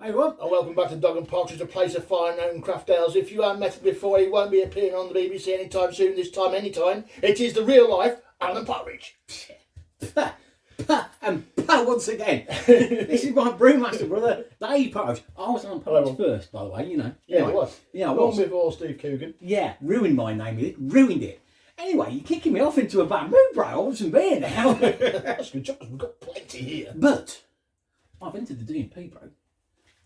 Hey everyone, And welcome back to Dog and Partridge, a place of fine known craft ales. If you haven't met it before, he won't be appearing on the BBC anytime soon, this time, anytime. It is the real life Alan Partridge. and once again, this is my brewmaster brother, Dave Partridge. I was on Partridge first, by the way, you know. Yeah, Anyway, it was. Yeah, I was. Long before Steve Coogan. Yeah, ruined my name with it, ruined it. Anyway, you're kicking me off into a bad mood, bro. I want some beer now. That's a good job, because we've got plenty here. But I've entered the D&P, bro,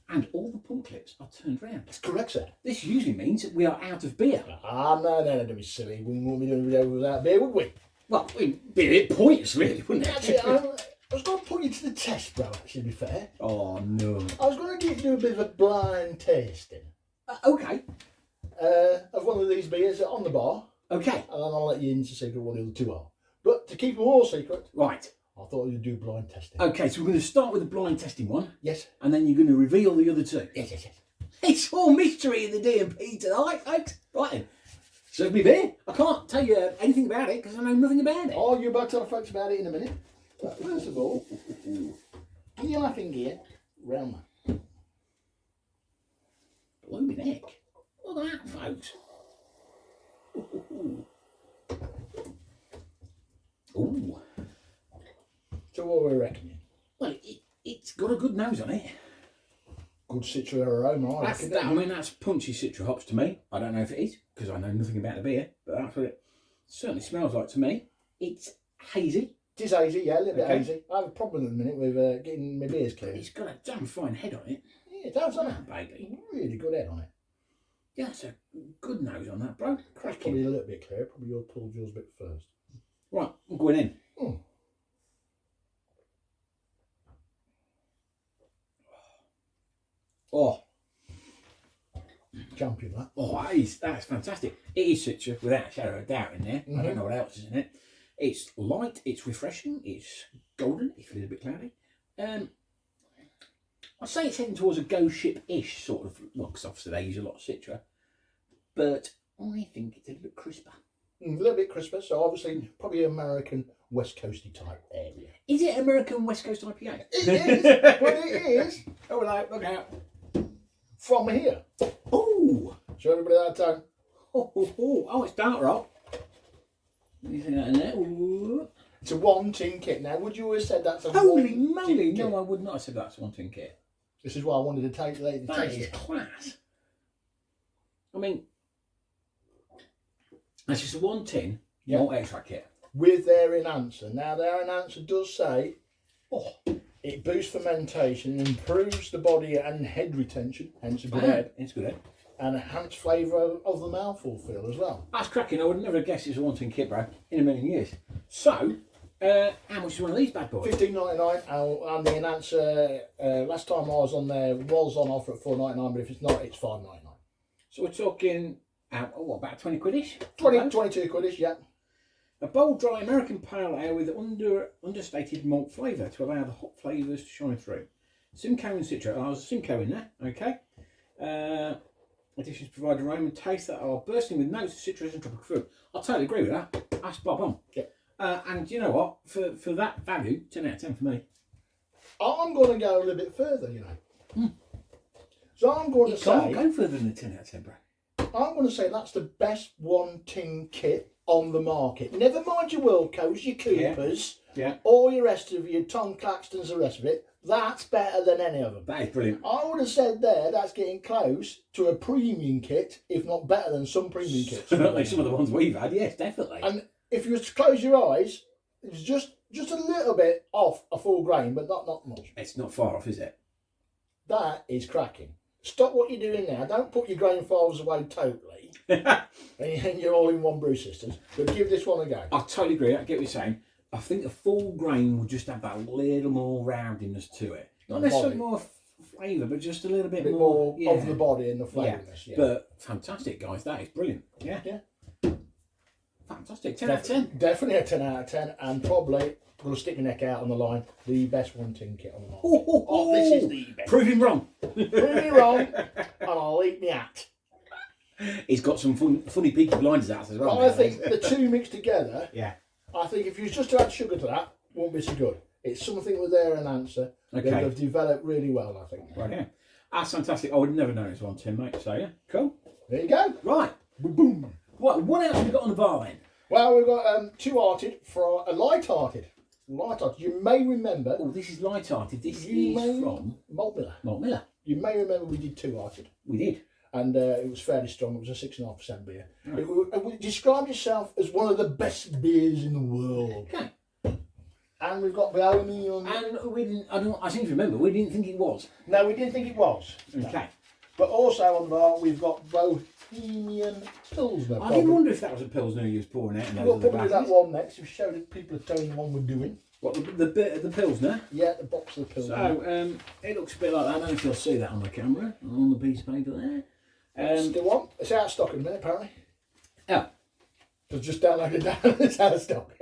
and all the pump clips are turned round. That's correct, sir. This usually means that we are out of beer. No, don't be silly. We wouldn't be doing a video without beer, would we? Well, it'd be a bit pointless, really, wouldn't it? Actually, I was going to put you to the test, bro, actually, to be fair. Oh, no. I was going to do a bit of a blind tasting Okay. of one of these beers on the bar. Okay. And then I'll let you into secret what the other two are. But to keep them all secret, Right. I thought you'd do blind testing. Okay, so we're going to start with the blind testing one. Yes. And then you're going to reveal the other two. Yes. It's all mystery in the D&P tonight, folks. Right then. Serve me beer. I can't tell you anything about it because I know nothing about it. Oh, you're about to tell folks about it in a minute. But first of all, give your laughing gear round that. Blooming heck. Look at that, folks. Ooh. So what we're reckoning? Well, it's got a good nose on it. Good citra aroma, I reckon. I mean, that's punchy citra hops to me. I don't know if it is, because I know nothing about the beer, but that's what it certainly smells like to me. It's hazy. It is hazy, yeah, a little bit Okay. hazy. I have a problem at the minute with getting my beers clear. It's got a damn fine head on it. Yeah, it does, doesn't it? Baby. Really good head on it. Yeah, it's a good nose on that, bro. That's Cracking. probably a little bit clear. Probably you'll pull yours a bit first. Right, I'm going in. Mm. Oh, Champion, that. oh, that's fantastic. It is citra, without a shadow of a doubt in there. I don't know what else is in it. It's light, it's refreshing, it's golden, if a little bit cloudy. I'd say it's heading towards a ghost ship-ish sort of, well, because obviously they use a lot of citra, but I think it's a little bit crisper. A little bit crisper, so obviously probably American West Coasty type area. Is it American West Coast IPA? It is, but it is Oh, look out. from here. Oh, Show everybody that time. oh, it's dark rock. You see that in there? Ooh. It's a one tin kit. Now, would you have said that's a Holy one moly! tin kit? No, I would not have said that's one tin kit. This is why I wanted to take the That taste is it. class. I mean, that's just a 1 tin malt extract kit. With their enhancer. Now, their enhancer does say, it boosts fermentation, improves the body and head retention, hence a good head, It's good. and enhanced flavour of the mouthful feel as well. That's cracking. I would never have guessed it was a 1 tin kit, bro, in a million years. So, how much is one of these bad boys? $15.99, and the enhancer last time I was on there was on offer at $4.99, but if it's not, it's $5.99. So we're talking, about 20 quid-ish? 22 quid-ish, yeah. A bold, dry American pale ale with understated malt flavour to allow the hop flavours to shine through. Simcoe and Citra. Oh, there's a Simcoe in there, okay. Additions provide aroma and taste that are bursting with notes of citrus and tropical fruit. I totally agree with that. That's bob on. Yeah. And you know what? For that value, 10 out of 10 for me. I'm going to go a little bit further, you know. So I'm going to Can't say, go further than a 10 out of 10, bro. I'm going to say that's the best one tin kit on the market. Never mind your Wilcos, your Coopers, all your rest of your Tom Claxtons, the rest of it. That's better than any of them. That is brilliant. I would have said there that's getting close to a premium kit, if not better than some premium kits. Certainly some of the ones we've had, yes, definitely. And if you were to close your eyes, it's just a little bit off a full grain, but not much. It's not far off, is it? That is cracking. Stop what you're doing now. Don't put your grain files away totally. and you're all in one brew systems. But give this one a go. I totally agree. I get what you're saying. I think a full grain will just have that little more roundiness to it. Not necessarily more flavour, but just a little bit more of the body and the flavouriness. Yeah. But fantastic, guys. That is brilliant. Yeah. Fantastic. 10 out of 10. Definitely a 10 out of 10. And probably, I'm going to stick my neck out on the line, the best one tin kit on the market. This is the best. Prove him wrong. Prove me wrong, and I'll eat me hat. He's got some funny peaky blinders out as well. I think the two mixed together, yeah. I think if you was just to add sugar to that, won't be so good. It's something with their enhancer that they've developed really well, I think. Right, yeah. That's fantastic. I would never know it's one tin, mate. So yeah, cool. There you go. Right. Boom. What else have we got on the bar then? Well, we've got two-hearted for a light-hearted. Light-hearted. You may remember. Oh, this is light-hearted. This is from Malt Miller. Malt Miller. You may remember we did two-hearted. We did. And it was fairly strong. It was a 6.5% beer. Right. It described yourself as one of the best beers in the world. Okay. And we've got Bohemian. And we didn't. I seem to remember we didn't think it was. No, we didn't think it was. Okay. No. But also on the bar we've got Bohemian Pils. I did wonder if that was a Pilsner you was pouring out. We'll probably do that one next. We showed it people are telling the one we're doing. What the Pilsner? Yeah, the box of the Pils. So it looks a bit like that. I don't know if you'll see that on the camera on the piece of paper there. Still on. It's out of stock in a minute apparently. Oh. I've just downloaded that. It's out of stock.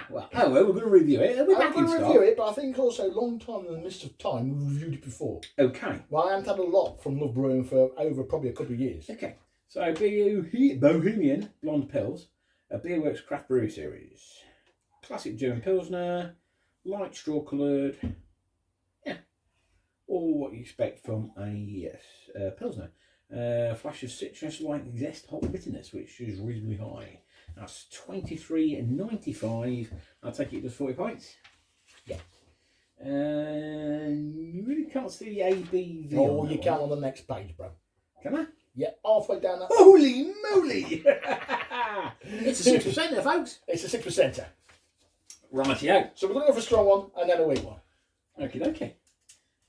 Well, we're going to review it. I'm going to review it, but I think also a long time in the midst of time we've reviewed it before. Okay. Well, I haven't had a lot from Love Brewing for over probably a couple of years. Okay. So Bohemian Blonde Pils, a Beerworks Craft Brew Series. Classic German Pilsner, light straw coloured. Yeah. All what you expect from a Pilsner. Flash of citrus, light zest, hot bitterness, which is reasonably high. That's $23.95. I'll take it to 40 pints. Yeah. You really can't see the ABV. Oh, you can on the next page, bro. Can I? Yeah, halfway down that. Holy moly! It's a 6% there, folks. It's a 6%er. Rightio. So we're going to go for a strong one and then a weak one. Okay.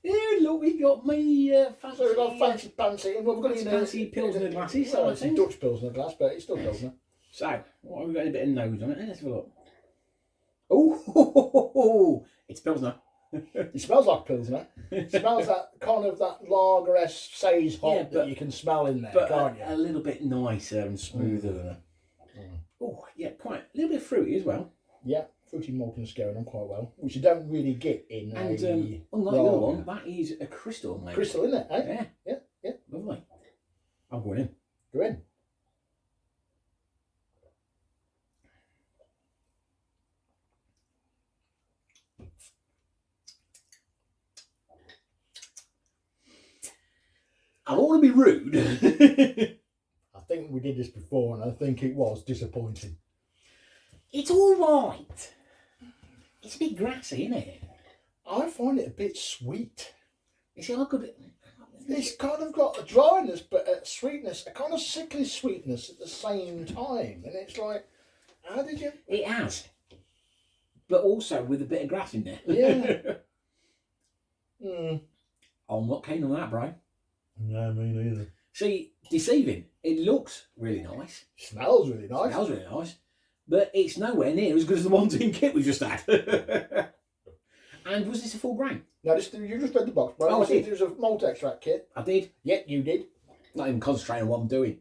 Yeah, look, we got me fancy. So we've got fancy, and we've got fancy Pilsner glasses. Well, it's a Dutch Pilsner glass, but it's still Pilsner. So, what have we got? A bit of nose on it. Let's have a look. Oh, it's Pilsner. It smells like Pilsner. It smells that kind of that lager-esque says hop that you can smell in there, but can't you? A little bit nicer and smoother than a. Oh, yeah, quite a little bit fruity as well. Yeah, fruity maltiness going on quite well, which you don't really get in and, a unlike the other one, that is a crystal, mate. Crystal, isn't it? Eh? Yeah. Lovely. I'm going in. Go in. I don't want to be rude. I think we did this before, and I think it was disappointing. It's all right. It's a bit grassy, isn't it? I find it a bit sweet. You see, I could. It's kind of got a dryness, but a sweetness, a kind of sickly sweetness at the same time. And it's like, how did you? It has, but also with a bit of grass in there. Yeah. I'm not keen on that, bro. No, me neither. See, deceiving. It looks really nice. Smells really nice. Smells really nice. But it's nowhere near as good as the ones in kit we just had. And was this a full grain? No, you just read the box, bro. Oh, I did. It was a malt extract kit. I did. Yeah, you did. Not even concentrating on what I'm doing.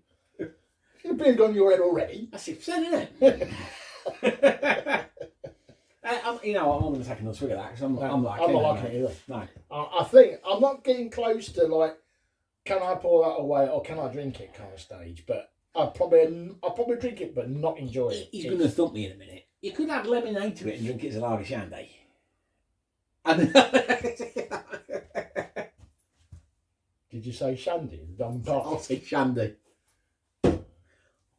You've been on your head already. That's 6%, isn't it? I'm going to take another swig of that because I'm not liking it either. No. I think I'm not getting close to like, can I pour that away or can I drink it kind of stage, but I'll probably drink it but not enjoy it. He's going to thump me in a minute. You could add lemonade to it and drink it as a lager shandy. Did you say shandy? I'll say shandy.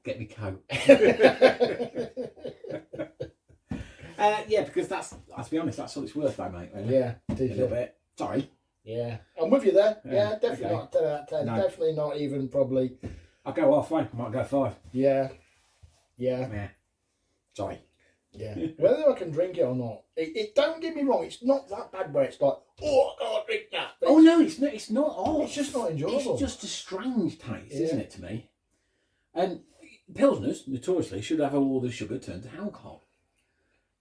Get me coat. Yeah, because let's be honest, that's all it's worth though, mate. Really. Yeah, it is a little bit. Sorry. Yeah, I'm with you there. Yeah, definitely okay. not 10 out of 10. No. Definitely not even probably. I'll go halfway. I might go 5. Yeah. Sorry. Yeah. Whether I can drink it or not, it don't get me wrong. It's not that bad where it's like, oh, I can't drink that. But Oh no, it's not. It's not odd. It's just not enjoyable. It's just a strange taste, isn't it, to me? And Pilsners notoriously should have all the sugar turned to alcohol.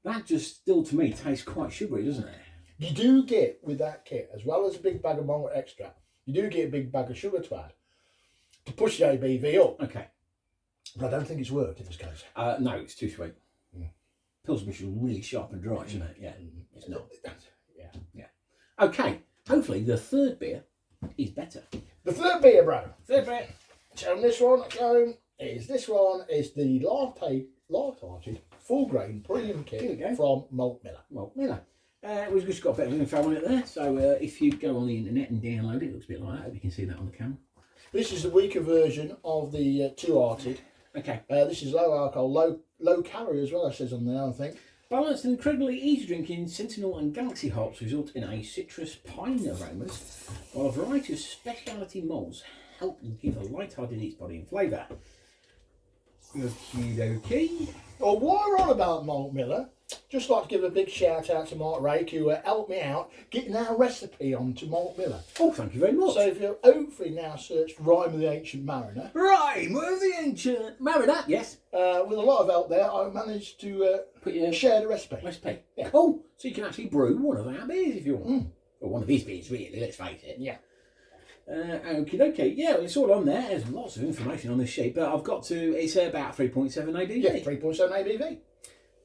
That just still to me tastes quite sugary, doesn't it? You do get with that kit, as well as a big bag of malt extract, you do get a big bag of sugar to add to push the ABV up. Okay. But I don't think it's worked in this case. No, it's too sweet. Pilsner should be really sharp and dry, shouldn't it? Yeah, it's not. Yeah. Okay, hopefully the third beer is better. The third beer, bro. Third beer. So this one is the latte full grain premium kit from Malt Miller. Malt Miller. We've just got a bit of info on it there. So if you go on the internet and download it, it looks a bit like that. I hope you can see that on the camera. This is the weaker version of the two-hearted. Okay. This is low alcohol, low calorie as well, it says on there, I think. Balanced and incredibly easy drinking Sentinel and Galaxy hops result in a citrus pine aromas, while a variety of specialty malts help give a light-hearted each body and flavour. Okie dokie. Well, while we're on about Malt Miller, just like to give a big shout out to Mark Rake, who helped me out getting our recipe onto Malt Miller. Oh, thank you very much. So if you hopefully now search Rhyme of the Ancient Mariner. Rhyme of the Ancient Mariner, yes. With a lot of help there, I managed to share the recipe. Yeah. Cool. So you can actually brew one of our beers if you want. Or one of his beers, really, let's face it. Yeah. Okie dokie. Yeah, well, it's all on there. There's lots of information on this sheet, but I've got to, it's about 3.7 ABV. Yeah, 3.7 ABV.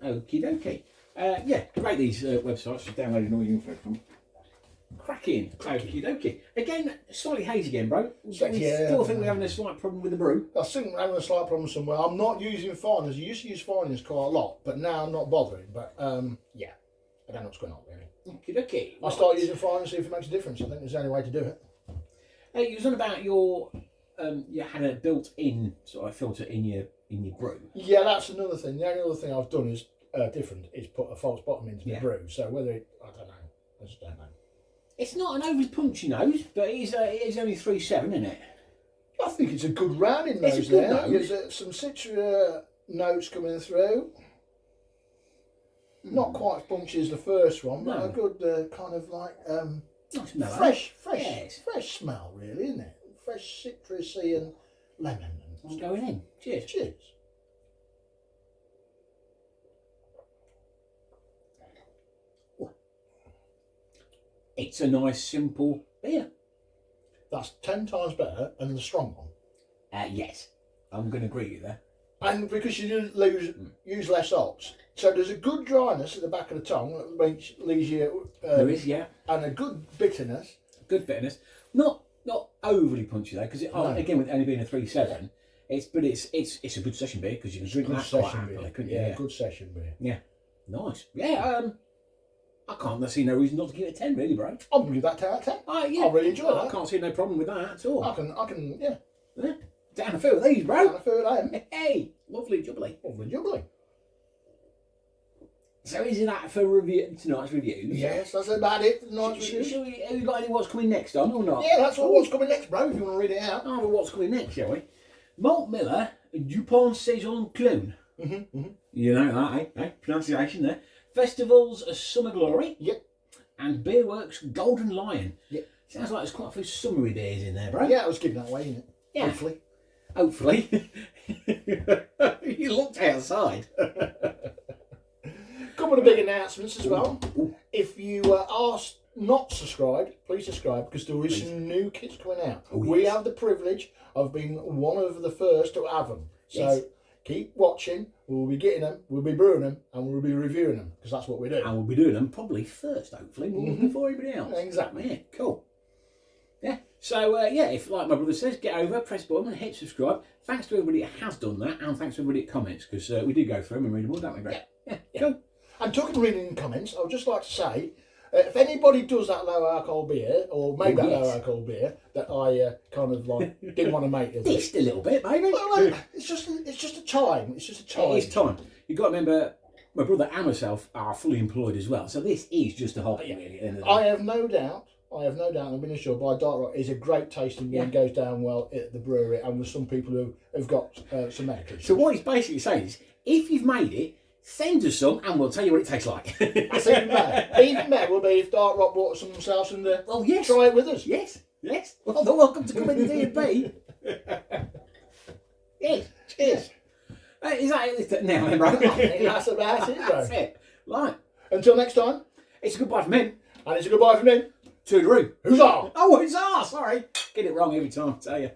Okie dokie. Yeah, great these websites, just downloading all your info from. Cracking. Okie dokie. Again, slightly hazy again, bro. Still think we're having a slight problem with the brew. I think we're having a slight problem somewhere. I'm not using finers. I used to use finers quite a lot, but now I'm not bothering. But yeah, I don't know what's going on really. Okie dokie. I'll start using finers, see if it makes a difference. I think it's the only way to do it. You was on about your, you had a built-in sort of filter in your brew. Yeah, that's another thing. The only other thing I've done is different is put a false bottom into my brew. So whether it, I don't know. I just don't know. It's not an overly punchy nose, but it is only 3.7, isn't it? I think it's a good rounding nose there. There's some citra notes coming through. Not quite as punchy as the first one, but a good kind of like nice fresh smell, really, isn't it? Fresh citrusy and lemon. I'm going in. Cheers. Cheers. It's a nice, simple beer. That's 10 times better than the strong one. Yes, I'm going to agree with you there. And because you use less hops. So there's a good dryness at the back of the tongue, which leaves you... there is, yeah. And a good bitterness. Good bitterness. Not overly punchy though, because again, with only being a 3.7, it's a good session beer, because you can drink that quite happily, couldn't you? Yeah, good session beer. Yeah, nice. Yeah, I can't see no reason not to give it a 10, really, bro. I'm going to give that 10 out of 10. Yeah. I really enjoy that. I can't see no problem with that at all. I can, yeah. Down a few of these, bro. Down a few of them. Hey, lovely jubbly. Lovely jubbly. So is that for tonight's reviews? Yes, that's about it for tonight's reviews. Have you got any what's coming next on or not? Yeah, that's what's coming next, bro, if you want to read it out. Oh, well, what's coming next, shall we? Malt Miller, Dupont Saison Clone. You know that, eh? Pronunciation there. Festivals, Summer Glory. Yep. And Beerworks, Golden Lion. Yep. Sounds like there's quite a few summery beers in there, bro. Yeah, I was giving that away, isn't it? Yeah. Hopefully. You looked outside. Couple of big announcements as well. If you are not subscribed, please subscribe, because there is some new kits coming out. We have the privilege of being one of the first to have them. So keep watching. We'll be getting them, we'll be brewing them, and we'll be reviewing them, because that's what we do. And we'll be doing them probably first, hopefully, before anybody else. Exactly. Yeah, cool. Yeah. So, if, like my brother says, get over, press button and hit subscribe. Thanks to everybody that has done that, and thanks to everybody that comments, because we do go through them and read them all, don't we, Greg? Yeah. Cool. And talking of reading in comments, I would just like to say, if anybody does that low alcohol beer, or made that low alcohol beer, that I kind of like didn't want to make it. Just a little bit, maybe. Well, it's just a time. It's just a time. It is time. You've got to remember, my brother and myself are fully employed as well, so this is just a hobby, really, at the end of the day. I have no doubt, I've been assured by Dark Rock is a great tasting beer and goes down well at the brewery, and with some people who have got some medication. So what he's basically saying is, if you've made it, send us some and we'll tell you what it tastes like. That's even better. Even better will be if Dark Rock brought some themselves and try it with us. Yes. Well, they're welcome to come in the D&B. Yes, cheers. Is that it now then, bro? I think that's about it, bro. That's it. Right. Until next time. It's a goodbye from him. And it's a goodbye from him. To the room. Huzzah! Oh, huzzah! Sorry. Get it wrong every time, I tell you.